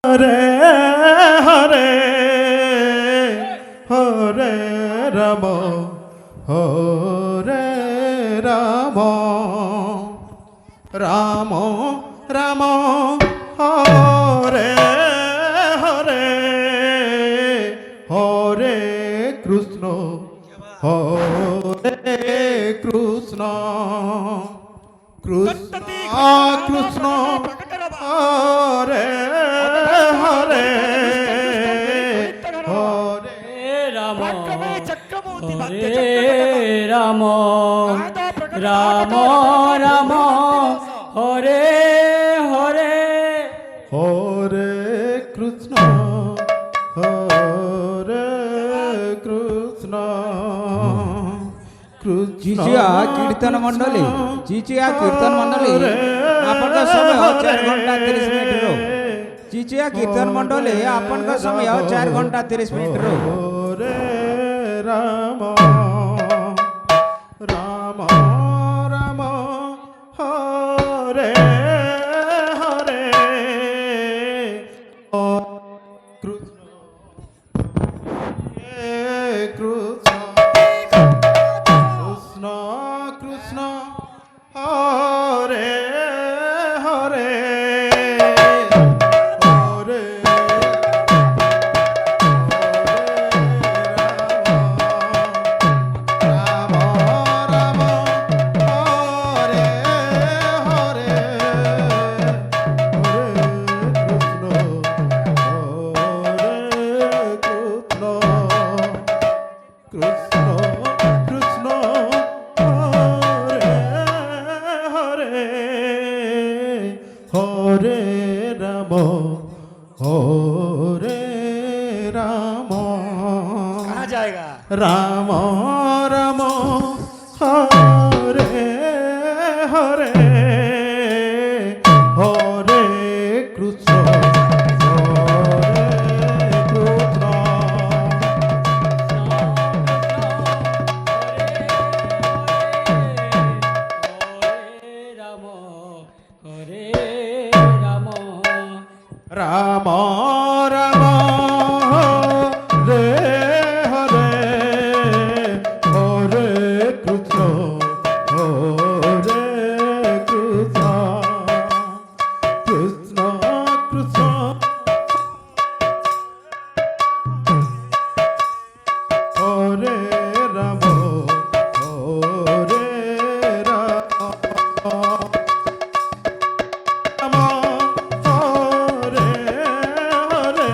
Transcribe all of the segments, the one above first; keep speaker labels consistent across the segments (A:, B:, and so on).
A: হরে হরে হরে রাম হরে রাম রাম রাম হরে হরে হরে কৃষ্ণ হরে কৃষ্ণ কৃষ্ণ কৃষ্ণ হরে হরে হরে
B: রাম হরে রাম রাম রাম হরে হরে
A: হরে কৃষ্ণ হরে কৃষ্ণ
C: জিজিয়া কীর্তন মণ্ডলী জিজিয়া কীর্তন মণ্ডলী আপনার সময় 4 ঘন্টা 30 মিনিট রো জিজিয়া কীর্তন মণ্ডলী আপনার সময় 4 ঘন্টা 30 মিনিট রো
A: হরে রাম রাম রাম হরে হরে কৃষ্ণ কৃষ্ণ কৃষ্ণ কৃষ্ণ হরে হরে হরে রাম রাম হরে হরে হরে কৃষ্ণ হরে কৃষ্ণ কৃষ্ণ কৃষ্ণ হরে হরে হরে রাম হরে রাম
B: कहाँ जाएगा
A: রাম রাম হরে হরে হরে কৃষ্ণ হরে কৃষ্ণ
B: রাম হরে রাম
A: রাম রাম রে হরে হরে কৃষ্ণ হরে কৃষ্ণ কৃষ্ণ কৃষ্ণ হরে রাম হরে রাম রাম হরে হরে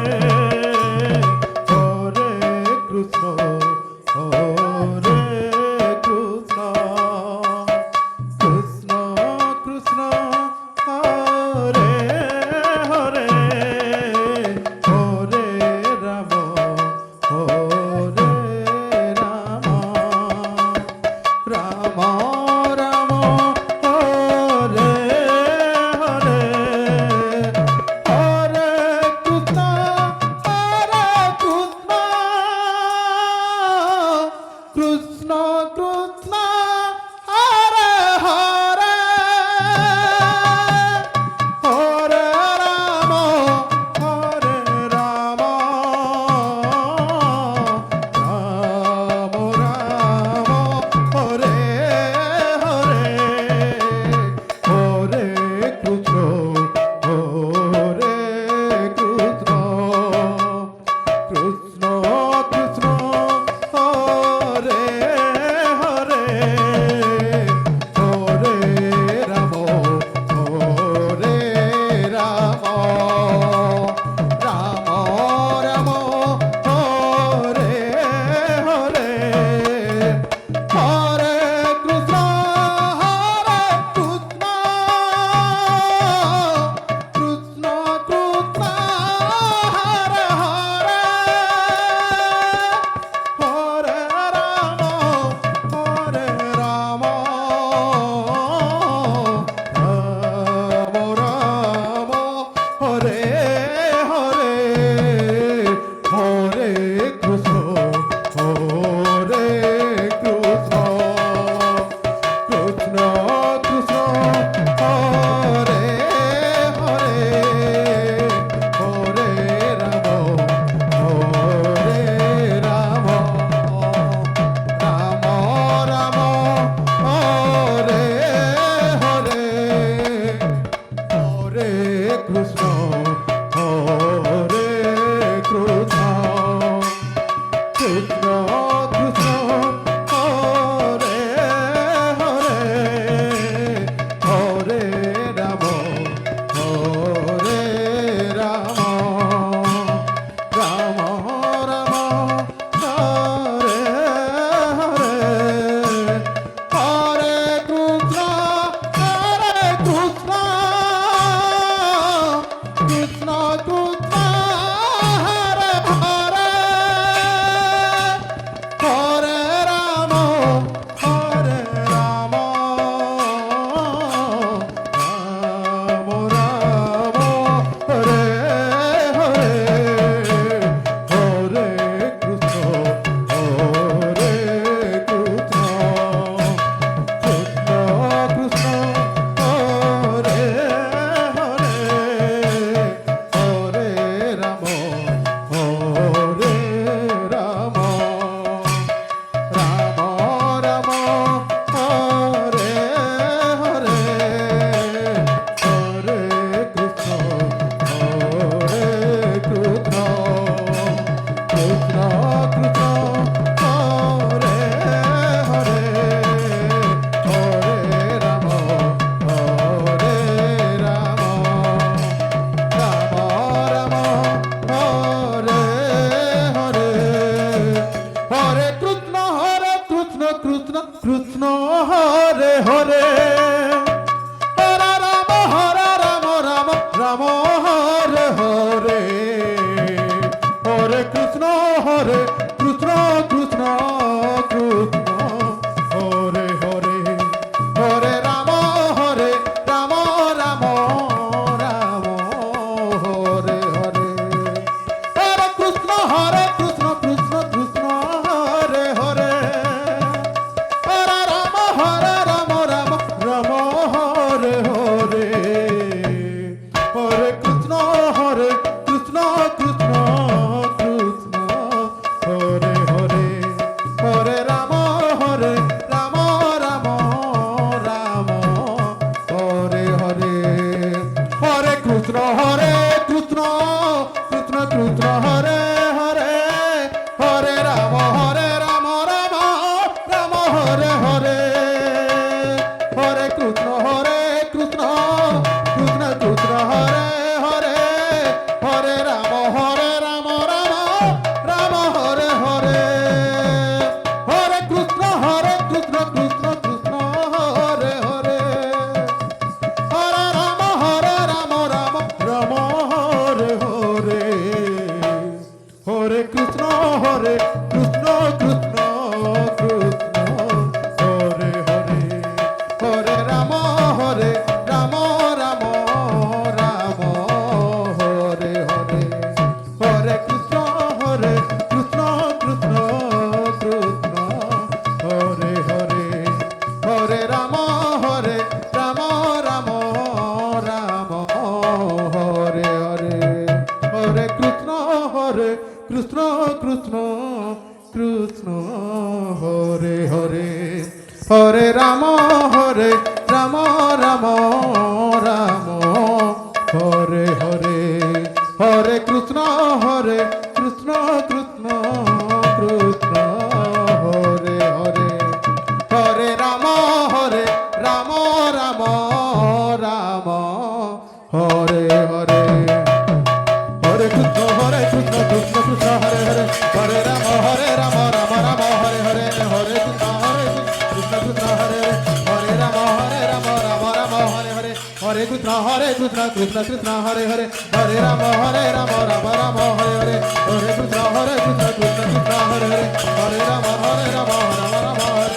A: কৃষ্ণ হরে হরে হরে রাম রাম রাম হরে হরে হরে কৃষ্ণ কৃষ্ণ কৃষ্ণ হরে হরে হরে রাম রাম রাম হরে হরে হরে কৃষ্ণ কৃষ্ণ কৃষ্ণ হরে হরে হরে রাম রাম রাম হরে হরে হরে কৃষ্ণ কৃষ্ণ কৃষ্ণ হরে হরে হরে রাম রাম রাম হরে হরে হরে কৃষ্ণ কৃষ্ণ কৃষ্ণ হরে হরে হরে রাম রাম রাম হরে হরে হরে কৃষ্ণ কৃষ্ণ কৃষ্ণ হরে হরে হরে রাম রাম রাম হরে হরে হরে কৃষ্ণ কৃষ্ণ কৃষ্ণ হরে হরে হরে রাম রাম হরে হরে হরে কৃষ্ণ কৃষ্ণ কৃষ্ণ হরে হরে হরে রাম রাম রাম হরে হরে হরে কৃষ্ণ কৃষ্ণ হরে হরে রাম রাম রাম হরে হরে হরে কৃষ্ণ কৃষ্ণ কৃষ্ণ হরে হরে হরে রাম রাম রাম হরে হরে হরে কৃষ্ণ কৃষ্ণ কৃষ্ণ হরে হরে হরে রাম রাম রাম হরে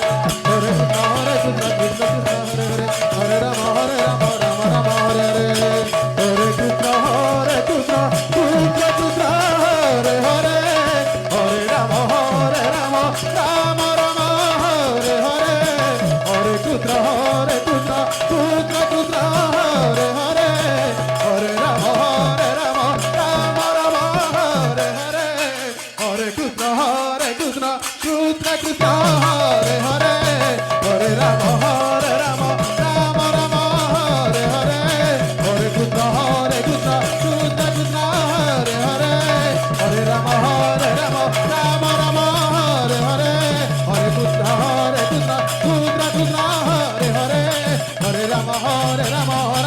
A: হরে কৃষ্ণ কৃষ্ণ কৃষ্ণ হরে হরে হরে রাম রাম রাম হরে হরে হরে কৃষ্ণ কৃষ্ণ কৃষ্ণ হরে হরে হরে রাম রাম রাম হরে হরে হরে কৃষ্ণ কৃষ্ণ কৃষ্ণ হরে হরে হরে রাম রাম রাম হরে হরে হরে কৃষ্ণ কৃষ্ণ কৃষ্ণ হরে হরে হরে রাম রাম রাম হরে হরে হরে কৃষ্ণ কৃষ্ণ কৃষ্ণ হরে হরে হরে রাম রাম রাম হরে হরে হরে কৃষ্ণ কৃষ্ণ কৃষ্ণ হরে হরে হরে রাম রাম